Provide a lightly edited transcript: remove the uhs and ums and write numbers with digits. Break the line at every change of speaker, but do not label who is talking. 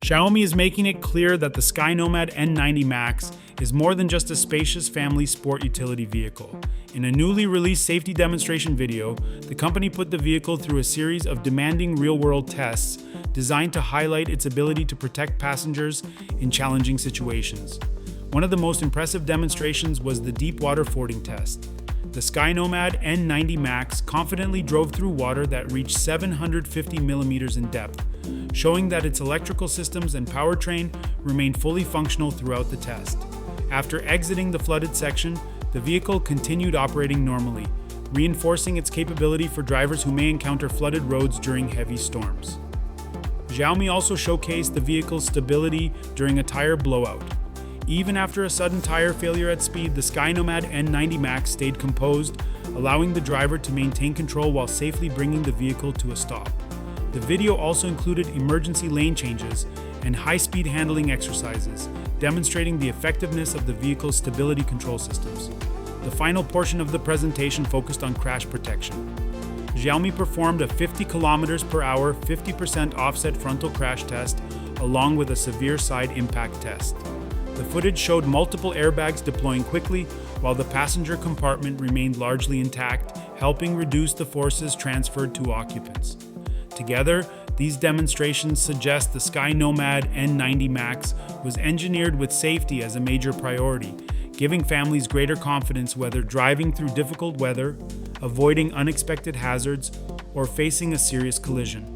Xiaomi is making it clear that the SkyNomad N90 Max is more than just a spacious family sport utility vehicle. In a newly released safety demonstration video, the company put the vehicle through a series of demanding real-world tests designed to highlight its ability to protect passengers in challenging situations. One of the most impressive demonstrations was the deep water fording test. The SkyNomad N90 Max confidently drove through water that reached 750 millimeters in depth, showing that its electrical systems and powertrain remained fully functional throughout the test. After exiting the flooded section, the vehicle continued operating normally, reinforcing its capability for drivers who may encounter flooded roads during heavy storms. Xiaomi also showcased the vehicle's stability during a tire blowout. Even after a sudden tire failure at speed, the SkyNomad N90 Max stayed composed, allowing the driver to maintain control while safely bringing the vehicle to a stop. The video also included emergency lane changes and high-speed handling exercises, demonstrating the effectiveness of the vehicle's stability control systems. The final portion of the presentation focused on crash protection. Xiaomi performed a 50 km per hour, 50% offset frontal crash test, along with a severe side impact test. The footage showed multiple airbags deploying quickly, while the passenger compartment remained largely intact, helping reduce the forces transferred to occupants. Together, these demonstrations suggest the SkyNomad N90 Max was engineered with safety as a major priority, giving families greater confidence whether driving through difficult weather, avoiding unexpected hazards, or facing a serious collision.